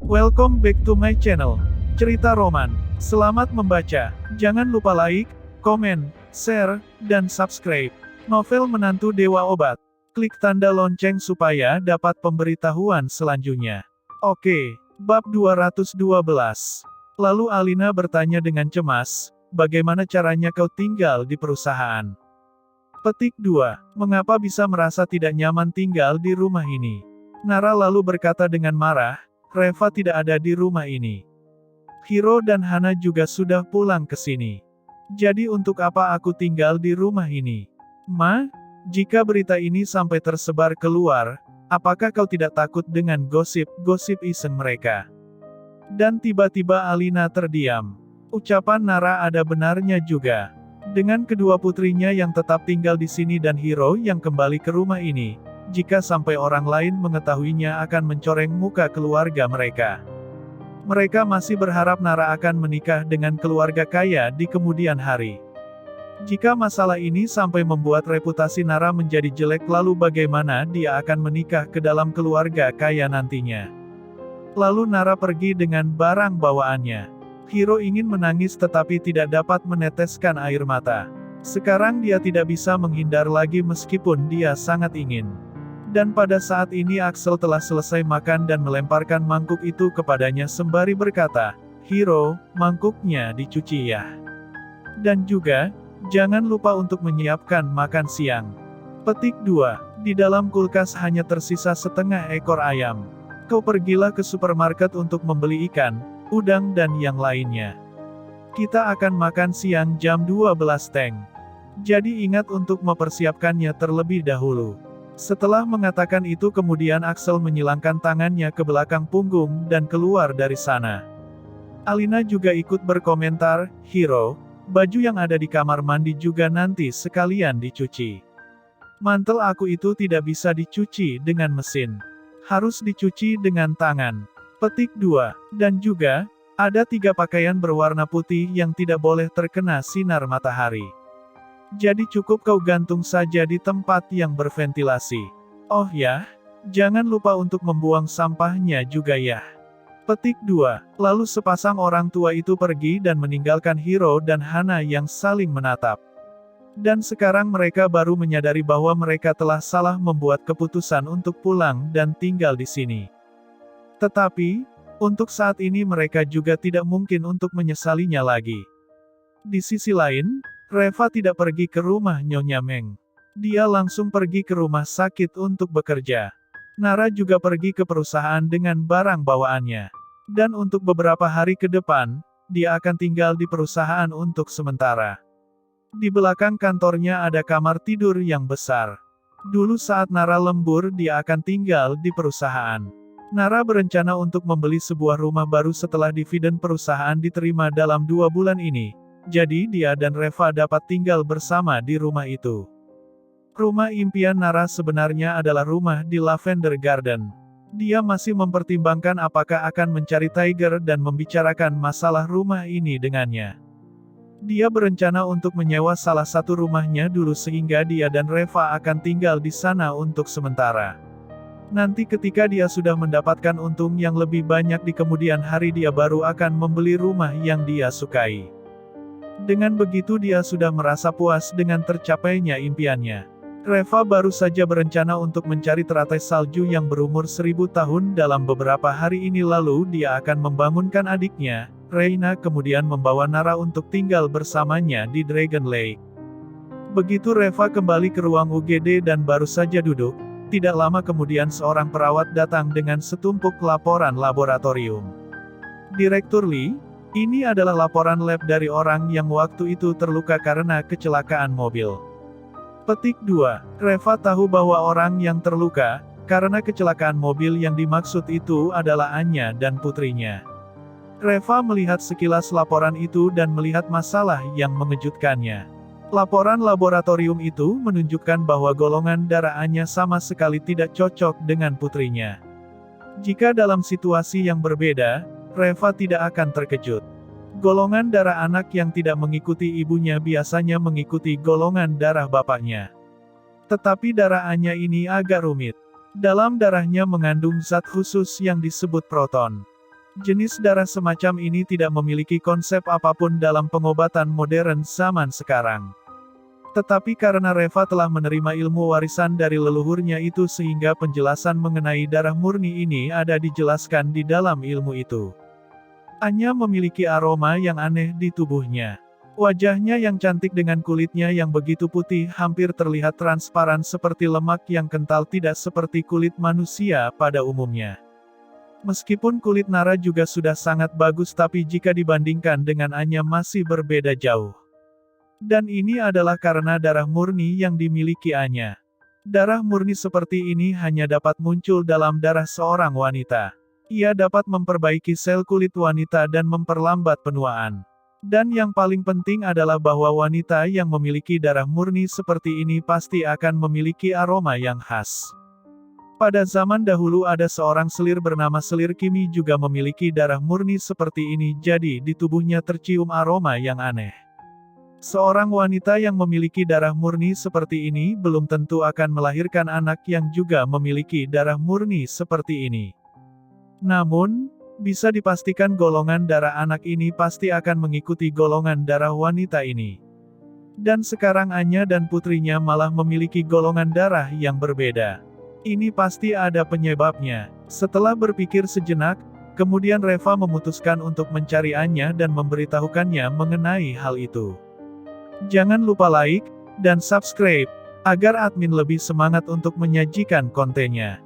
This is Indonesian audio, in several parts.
Welcome back to my channel, Cerita Roman. Selamat membaca. Jangan lupa like, komen, share, dan subscribe. Novel Menantu Dewa Obat. Klik tanda lonceng supaya dapat pemberitahuan selanjutnya. Oke, bab 212. Lalu Alina bertanya dengan cemas, bagaimana caranya kau tinggal di perusahaan? Petik 2. Mengapa bisa merasa tidak nyaman tinggal di rumah ini? Nara lalu berkata dengan marah, Reva tidak ada di rumah ini. Hiro dan Hana juga sudah pulang ke sini. Jadi untuk apa aku tinggal di rumah ini? Ma, jika berita ini sampai tersebar keluar, apakah kau tidak takut dengan gosip-gosip iseng mereka? Dan tiba-tiba Alina terdiam. Ucapan Nara ada benarnya juga. Dengan kedua putrinya yang tetap tinggal di sini dan Hiro yang kembali ke rumah ini, jika sampai orang lain mengetahuinya akan mencoreng muka keluarga mereka. Mereka masih berharap Nara akan menikah dengan keluarga kaya di kemudian hari. Jika masalah ini sampai membuat reputasi Nara menjadi jelek, lalu bagaimana dia akan menikah ke dalam keluarga kaya nantinya? Lalu Nara pergi dengan barang bawaannya. Hiro ingin menangis tetapi tidak dapat meneteskan air mata. Sekarang dia tidak bisa menghindar lagi meskipun dia sangat ingin. Dan pada saat ini Axel telah selesai makan dan melemparkan mangkuk itu kepadanya sembari berkata, Hiro, mangkuknya dicuci ya. Dan juga, jangan lupa untuk menyiapkan makan siang. Petik 2. Di dalam kulkas hanya tersisa setengah ekor ayam. Kau pergilah ke supermarket untuk membeli ikan, udang dan yang lainnya. Kita akan makan siang jam 12 teng. Jadi ingat untuk mempersiapkannya terlebih dahulu. Setelah mengatakan itu kemudian Axel menyilangkan tangannya ke belakang punggung dan keluar dari sana. Alina juga ikut berkomentar, Hiro, baju yang ada di kamar mandi juga nanti sekalian dicuci. Mantel aku itu tidak bisa dicuci dengan mesin. Harus dicuci dengan tangan. Petik 2. Dan juga, ada 3 pakaian berwarna putih yang tidak boleh terkena sinar matahari. Jadi cukup kau gantung saja di tempat yang berventilasi. Oh ya, jangan lupa untuk membuang sampahnya juga ya. Petik 2. Lalu sepasang orang tua itu pergi dan meninggalkan Hiro dan Hana yang saling menatap. Dan sekarang mereka baru menyadari bahwa mereka telah salah membuat keputusan untuk pulang dan tinggal di sini. Tetapi, untuk saat ini mereka juga tidak mungkin untuk menyesalinya lagi. Di sisi lain, Reva tidak pergi ke rumah Nyonya Meng. Dia langsung pergi ke rumah sakit untuk bekerja. Nara juga pergi ke perusahaan dengan barang bawaannya. Dan untuk beberapa hari ke depan, dia akan tinggal di perusahaan untuk sementara. Di belakang kantornya ada kamar tidur yang besar. Dulu saat Nara lembur dia akan tinggal di perusahaan. Nara berencana untuk membeli sebuah rumah baru setelah dividen perusahaan diterima dalam 2 bulan ini. Jadi dia dan Reva dapat tinggal bersama di rumah itu. Rumah impian Nara sebenarnya adalah rumah di Lavender Garden. Dia masih mempertimbangkan apakah akan mencari Tiger dan membicarakan masalah rumah ini dengannya. Dia berencana untuk menyewa salah satu rumahnya dulu sehingga dia dan Reva akan tinggal di sana untuk sementara. Nanti ketika dia sudah mendapatkan untung yang lebih banyak di kemudian hari dia baru akan membeli rumah yang dia sukai. Dengan begitu dia sudah merasa puas dengan tercapainya impiannya. Reva baru saja berencana untuk mencari teratai salju yang berumur 1000 tahun dalam beberapa hari ini lalu dia akan membangunkan adiknya, Reina kemudian membawa Nara untuk tinggal bersamanya di Dragon Lake. Begitu Reva kembali ke ruang UGD dan baru saja duduk, tidak lama kemudian seorang perawat datang dengan setumpuk laporan laboratorium. Direktur Lee, ini adalah laporan lab dari orang yang waktu itu terluka karena kecelakaan mobil. Petik 2. Reva tahu bahwa orang yang terluka, karena kecelakaan mobil yang dimaksud itu adalah Anya dan putrinya. Reva melihat sekilas laporan itu dan melihat masalah yang mengejutkannya. Laporan laboratorium itu menunjukkan bahwa golongan darah Anya sama sekali tidak cocok dengan putrinya. Jika dalam situasi yang berbeda, Reva tidak akan terkejut. Golongan darah anak yang tidak mengikuti ibunya biasanya mengikuti golongan darah bapaknya. Tetapi darah Anya ini agak rumit. Dalam darahnya mengandung zat khusus yang disebut proton. Jenis darah semacam ini tidak memiliki konsep apapun dalam pengobatan modern zaman sekarang. Tetapi karena Reva telah menerima ilmu warisan dari leluhurnya itu sehingga penjelasan mengenai darah murni ini ada dijelaskan di dalam ilmu itu. Anya memiliki aroma yang aneh di tubuhnya. Wajahnya yang cantik dengan kulitnya yang begitu putih hampir terlihat transparan seperti lemak yang kental tidak seperti kulit manusia pada umumnya. Meskipun kulit Nara juga sudah sangat bagus tapi jika dibandingkan dengan Anya masih berbeda jauh. Dan ini adalah karena darah murni yang dimiliki Anya. Darah murni seperti ini hanya dapat muncul dalam darah seorang wanita. Ia dapat memperbaiki sel kulit wanita dan memperlambat penuaan. Dan yang paling penting adalah bahwa wanita yang memiliki darah murni seperti ini pasti akan memiliki aroma yang khas. Pada zaman dahulu ada seorang selir bernama Selir Kimi juga memiliki darah murni seperti ini jadi di tubuhnya tercium aroma yang aneh. Seorang wanita yang memiliki darah murni seperti ini belum tentu akan melahirkan anak yang juga memiliki darah murni seperti ini. Namun, bisa dipastikan golongan darah anak ini pasti akan mengikuti golongan darah wanita ini. Dan sekarang Anya dan putrinya malah memiliki golongan darah yang berbeda. Ini pasti ada penyebabnya. Setelah berpikir sejenak, kemudian Reva memutuskan untuk mencari Anya dan memberitahukannya mengenai hal itu. Jangan lupa like, dan subscribe, agar admin lebih semangat untuk menyajikan kontennya.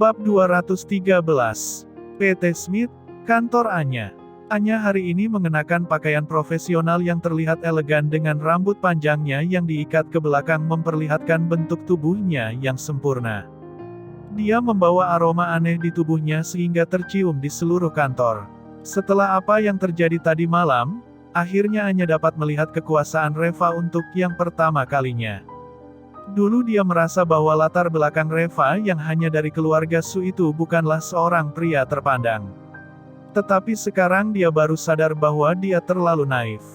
Bab 213. PT Smith, Kantor Anya. Anya hari ini mengenakan pakaian profesional yang terlihat elegan dengan rambut panjangnya yang diikat ke belakang memperlihatkan bentuk tubuhnya yang sempurna. Dia membawa aroma aneh di tubuhnya sehingga tercium di seluruh kantor. Setelah apa yang terjadi tadi malam, akhirnya Anya dapat melihat kekuasaan Reva untuk yang pertama kalinya. Dulu dia merasa bahwa latar belakang Reva yang hanya dari keluarga Su itu bukanlah seorang pria terpandang. Tetapi sekarang dia baru sadar bahwa dia terlalu naif.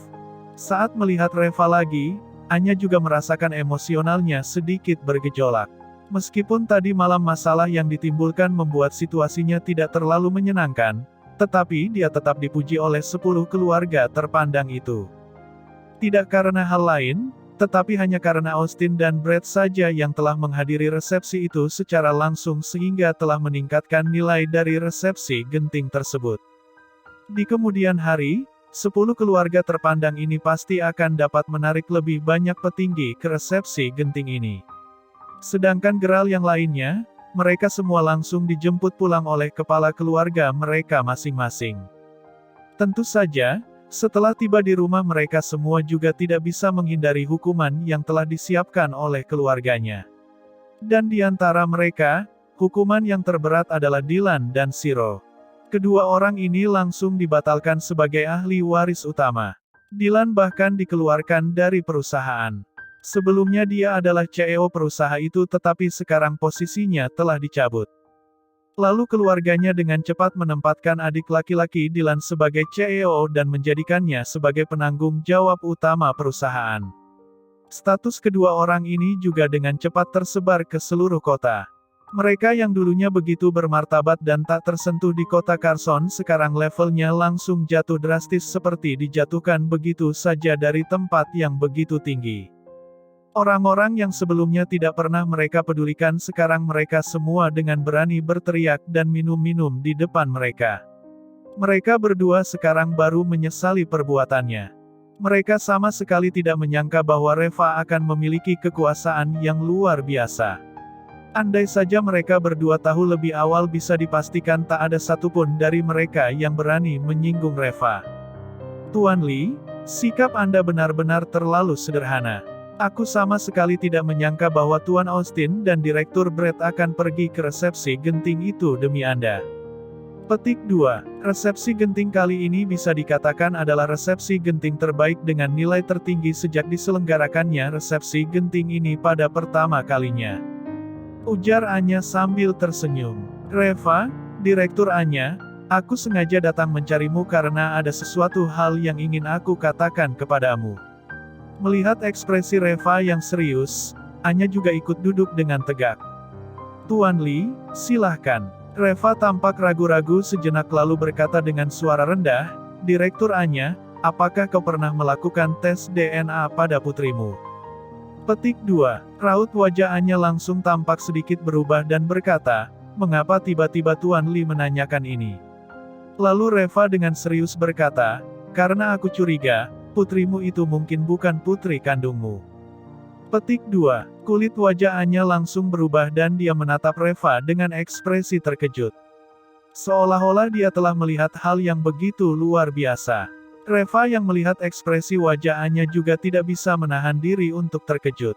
Saat melihat Reva lagi, Anya juga merasakan emosionalnya sedikit bergejolak. Meskipun tadi malam masalah yang ditimbulkan membuat situasinya tidak terlalu menyenangkan, tetapi dia tetap dipuji oleh 10 keluarga terpandang itu. Tidak karena hal lain, tetapi hanya karena Austin dan Brad saja yang telah menghadiri resepsi itu secara langsung sehingga telah meningkatkan nilai dari resepsi genting tersebut. Di kemudian hari, 10 keluarga terpandang ini pasti akan dapat menarik lebih banyak petinggi ke resepsi genting ini. Sedangkan geral yang lainnya, mereka semua langsung dijemput pulang oleh kepala keluarga mereka masing-masing. Tentu saja, setelah tiba di rumah mereka semua juga tidak bisa menghindari hukuman yang telah disiapkan oleh keluarganya. Dan di antara mereka, hukuman yang terberat adalah Dylan dan Shiro. Kedua orang ini langsung dibatalkan sebagai ahli waris utama. Dylan bahkan dikeluarkan dari perusahaan. Sebelumnya dia adalah CEO perusahaan itu tetapi sekarang posisinya telah dicabut. Lalu keluarganya dengan cepat menempatkan adik laki-laki Dylan sebagai CEO dan menjadikannya sebagai penanggung jawab utama perusahaan. Status kedua orang ini juga dengan cepat tersebar ke seluruh kota. Mereka yang dulunya begitu bermartabat dan tak tersentuh di kota Carson sekarang levelnya langsung jatuh drastis seperti dijatuhkan begitu saja dari tempat yang begitu tinggi. Orang-orang yang sebelumnya tidak pernah mereka pedulikan sekarang mereka semua dengan berani berteriak dan minum-minum di depan mereka. Mereka berdua sekarang baru menyesali perbuatannya. Mereka sama sekali tidak menyangka bahwa Reva akan memiliki kekuasaan yang luar biasa. Andai saja mereka berdua tahu lebih awal bisa dipastikan tak ada satupun dari mereka yang berani menyinggung Reva. Tuan Lee, sikap Anda benar-benar terlalu sederhana. Aku sama sekali tidak menyangka bahwa Tuan Austin dan Direktur Brad akan pergi ke resepsi genting itu demi Anda. Petik 2. Resepsi genting kali ini bisa dikatakan adalah resepsi genting terbaik dengan nilai tertinggi sejak diselenggarakannya resepsi genting ini pada pertama kalinya. Ujar Anya sambil tersenyum. Reva, Direktur Anya, aku sengaja datang mencarimu karena ada sesuatu hal yang ingin aku katakan kepadamu. Melihat ekspresi Reva yang serius, Anya juga ikut duduk dengan tegak. Tuan Lee, silahkan. Reva tampak ragu-ragu sejenak lalu berkata dengan suara rendah, "Direktur Anya, apakah kau pernah melakukan tes DNA pada putrimu?" Petik 2. Raut wajah Anya langsung tampak sedikit berubah dan berkata, "Mengapa tiba-tiba Tuan Li menanyakan ini?" Lalu Reva dengan serius berkata, "Karena aku curiga, putrimu itu mungkin bukan putri kandungmu." Petik 2. Kulit wajah Anya langsung berubah dan dia menatap Reva dengan ekspresi terkejut. Seolah-olah dia telah melihat hal yang begitu luar biasa. Reva yang melihat ekspresi wajah Anya juga tidak bisa menahan diri untuk terkejut.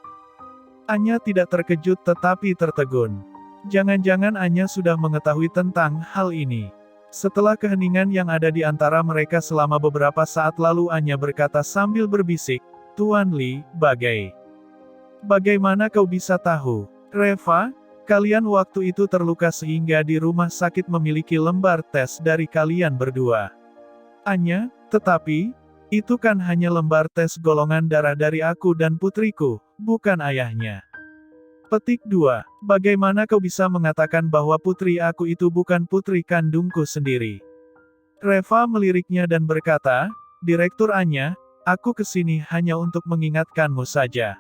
Anya tidak terkejut tetapi tertegun. Jangan-jangan Anya sudah mengetahui tentang hal ini. Setelah keheningan yang ada di antara mereka selama beberapa saat lalu Anya berkata sambil berbisik, "Tuan Li, bagaimana kau bisa tahu? Reva, kalian waktu itu terluka sehingga di rumah sakit memiliki lembar tes dari kalian berdua." Anya, "Tetapi, itu kan hanya lembar tes golongan darah dari aku dan putriku, bukan ayahnya." Petik 2. Bagaimana kau bisa mengatakan bahwa putri aku itu bukan putri kandungku sendiri? Reva meliriknya dan berkata, "Direktur Anya, aku kesini hanya untuk mengingatkanmu saja."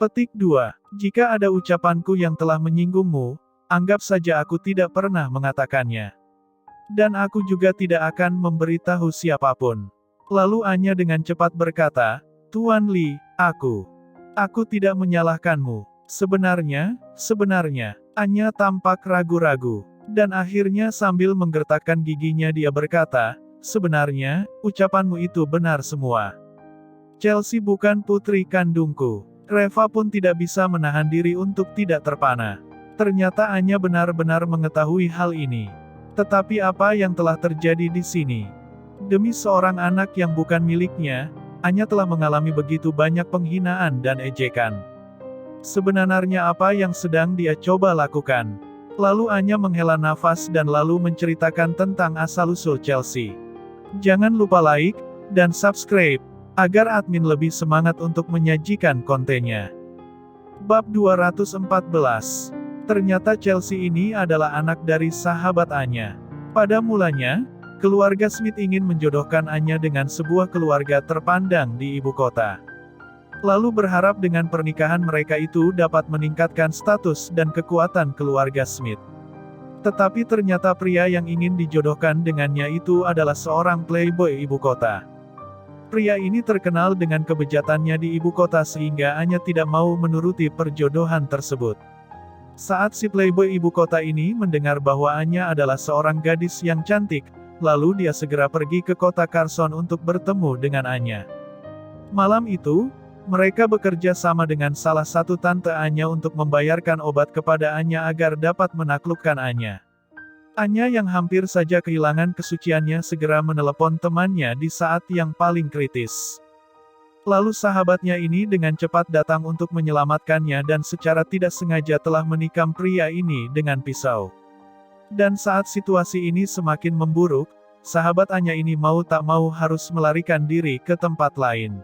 Petik 2. Jika ada ucapanku yang telah menyinggungmu, anggap saja aku tidak pernah mengatakannya. Dan aku juga tidak akan memberitahu siapapun. Lalu Anya dengan cepat berkata, "Tuan Li, aku tidak menyalahkanmu. Sebenarnya, Anya tampak ragu-ragu. Dan akhirnya sambil menggertakkan giginya dia berkata, "Sebenarnya, ucapanmu itu benar semua. Chelsea bukan putri kandungku." Reva pun tidak bisa menahan diri untuk tidak terpana. Ternyata Anya benar-benar mengetahui hal ini. Tetapi apa yang telah terjadi di sini? Demi seorang anak yang bukan miliknya, Anya telah mengalami begitu banyak penghinaan dan ejekan. Sebenarnya apa yang sedang dia coba lakukan? Lalu Anya menghela nafas dan lalu menceritakan tentang asal-usul Chelsea. Jangan lupa like dan subscribe agar admin lebih semangat untuk menyajikan kontennya. Bab 214. Ternyata Chelsea ini adalah anak dari sahabat Anya. Pada mulanya, keluarga Smith ingin menjodohkan Anya dengan sebuah keluarga terpandang di ibu kota. Lalu berharap dengan pernikahan mereka itu dapat meningkatkan status dan kekuatan keluarga Smith. Tetapi ternyata pria yang ingin dijodohkan dengannya itu adalah seorang playboy ibu kota. Pria ini terkenal dengan kebejatannya di ibu kota sehingga Anya tidak mau menuruti perjodohan tersebut. Saat si playboy ibu kota ini mendengar bahwa Anya adalah seorang gadis yang cantik, lalu dia segera pergi ke kota Carson untuk bertemu dengan Anya. Malam itu, mereka bekerja sama dengan salah satu tante Anya untuk membayarkan obat kepada Anya agar dapat menaklukkan Anya. Anya yang hampir saja kehilangan kesuciannya segera menelepon temannya di saat yang paling kritis. Lalu sahabatnya ini dengan cepat datang untuk menyelamatkannya dan secara tidak sengaja telah menikam pria ini dengan pisau. Dan saat situasi ini semakin memburuk, sahabat Anya ini mau tak mau harus melarikan diri ke tempat lain.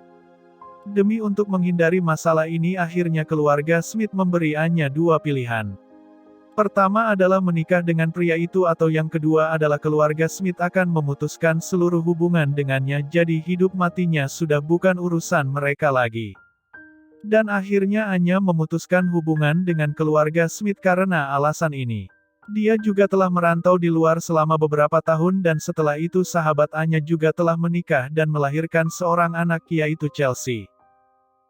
Demi untuk menghindari masalah ini akhirnya keluarga Smith memberi Anya dua pilihan. Pertama adalah menikah dengan pria itu atau yang kedua adalah keluarga Smith akan memutuskan seluruh hubungan dengannya jadi hidup matinya sudah bukan urusan mereka lagi. Dan akhirnya Anya memutuskan hubungan dengan keluarga Smith karena alasan ini. Dia juga telah merantau di luar selama beberapa tahun dan setelah itu sahabat Anya juga telah menikah dan melahirkan seorang anak yaitu Chelsea.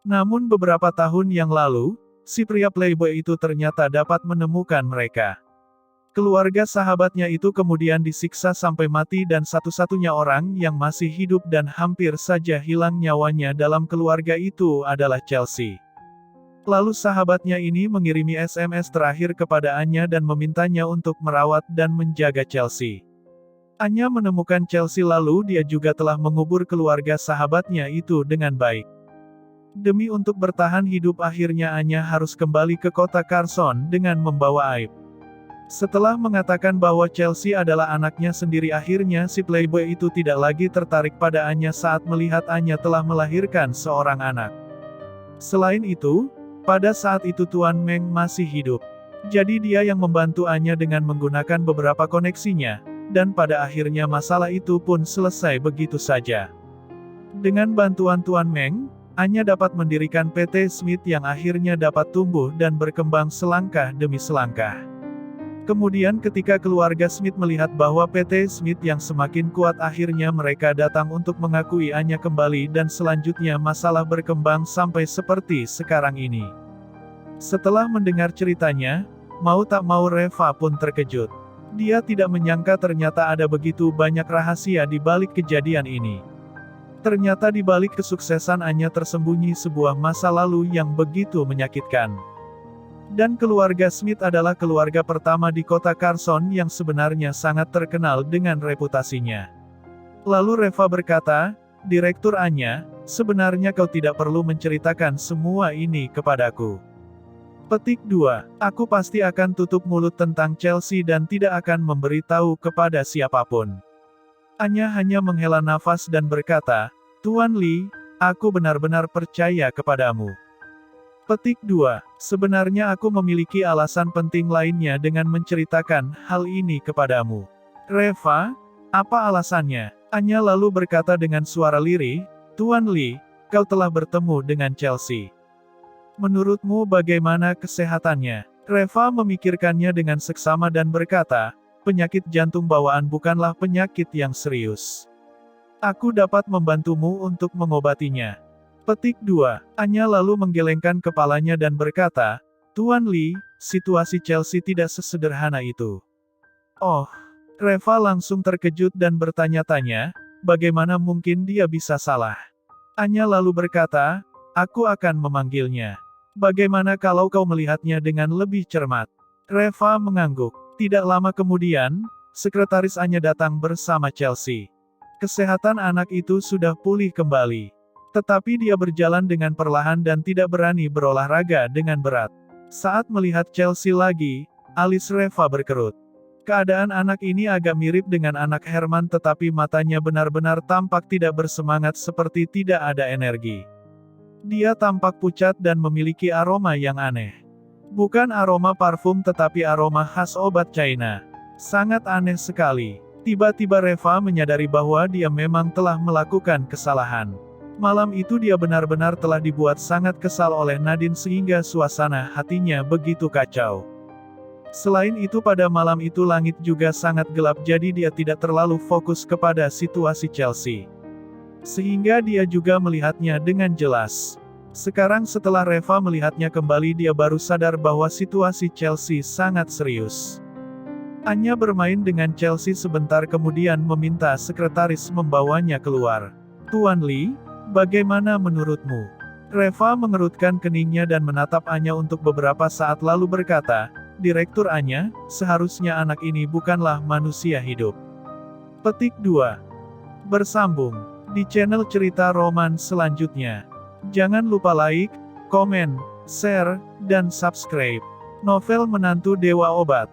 Namun beberapa tahun yang lalu, si pria playboy itu ternyata dapat menemukan mereka. Keluarga sahabatnya itu kemudian disiksa sampai mati dan satu-satunya orang yang masih hidup dan hampir saja hilang nyawanya dalam keluarga itu adalah Chelsea. Lalu sahabatnya ini mengirimi SMS terakhir kepada Anya dan memintanya untuk merawat dan menjaga Chelsea. Anya menemukan Chelsea lalu dia juga telah mengubur keluarga sahabatnya itu dengan baik. Demi untuk bertahan hidup akhirnya Anya harus kembali ke kota Carson dengan membawa aib. Setelah mengatakan bahwa Chelsea adalah anaknya sendiri akhirnya si playboy itu tidak lagi tertarik pada Anya saat melihat Anya telah melahirkan seorang anak. Selain itu, pada saat itu Tuan Meng masih hidup. Jadi dia yang membantu Anya dengan menggunakan beberapa koneksinya, dan pada akhirnya masalah itu pun selesai begitu saja. Dengan bantuan Tuan Meng, Anya dapat mendirikan PT Smith yang akhirnya dapat tumbuh dan berkembang selangkah demi selangkah. Kemudian ketika keluarga Smith melihat bahwa PT Smith yang semakin kuat, akhirnya mereka datang untuk mengakui Anya kembali dan selanjutnya masalah berkembang sampai seperti sekarang ini. Setelah mendengar ceritanya, mau tak mau Reva pun terkejut. Dia tidak menyangka ternyata ada begitu banyak rahasia di balik kejadian ini. Ternyata di balik kesuksesan Anya tersembunyi sebuah masa lalu yang begitu menyakitkan. Dan keluarga Smith adalah keluarga pertama di kota Carson yang sebenarnya sangat terkenal dengan reputasinya. Lalu Reva berkata, "Direktur Anya, sebenarnya kau tidak perlu menceritakan semua ini kepadaku. Petik 2. Aku pasti akan tutup mulut tentang Chelsea dan tidak akan memberitahu kepada siapapun." Anya hanya menghela nafas dan berkata, "Tuan Lee, aku benar-benar percaya kepadamu." Petik 2. Sebenarnya aku memiliki alasan penting lainnya dengan menceritakan hal ini kepadamu. Reva, apa alasannya? Anya lalu berkata dengan suara lirih, "Tuan Lee, kau telah bertemu dengan Chelsea. Menurutmu bagaimana kesehatannya?" Reva memikirkannya dengan seksama dan berkata, "Penyakit jantung bawaan bukanlah penyakit yang serius. Aku dapat membantumu untuk mengobatinya." Petik 2. Anya lalu menggelengkan kepalanya dan berkata, "Tuan Lee, situasi Chelsea tidak sesederhana itu." Oh, Reva langsung terkejut dan bertanya-tanya, bagaimana mungkin dia bisa salah? Anya lalu berkata, "Aku akan memanggilnya. Bagaimana kalau kau melihatnya dengan lebih cermat?" Reva mengangguk. Tidak lama kemudian, sekretaris Anya datang bersama Chelsea. Kesehatan anak itu sudah pulih kembali. Tetapi dia berjalan dengan perlahan dan tidak berani berolahraga dengan berat. Saat melihat Chelsea lagi, alis Reva berkerut. Keadaan anak ini agak mirip dengan anak Herman, tetapi matanya benar-benar tampak tidak bersemangat seperti tidak ada energi. Dia tampak pucat dan memiliki aroma yang aneh. Bukan aroma parfum tetapi aroma khas obat China. Sangat aneh sekali. Tiba-tiba Reva menyadari bahwa dia memang telah melakukan kesalahan. Malam itu dia benar-benar telah dibuat sangat kesal oleh Nadine sehingga suasana hatinya begitu kacau. Selain itu pada malam itu langit juga sangat gelap, jadi dia tidak terlalu fokus kepada situasi Chelsea. Sehingga dia juga melihatnya dengan jelas. Sekarang setelah Reva melihatnya kembali, dia baru sadar bahwa situasi Chelsea sangat serius. Anya bermain dengan Chelsea sebentar kemudian meminta sekretaris membawanya keluar. "Tuan Lee, bagaimana menurutmu?" Reva mengerutkan keningnya dan menatap Anya untuk beberapa saat lalu berkata, "Direktur Anya, seharusnya anak ini bukanlah manusia hidup." Petik 2. Bersambung di channel cerita roman selanjutnya. Jangan lupa like, komen, share, dan subscribe. Novel Menantu Dewa Obat.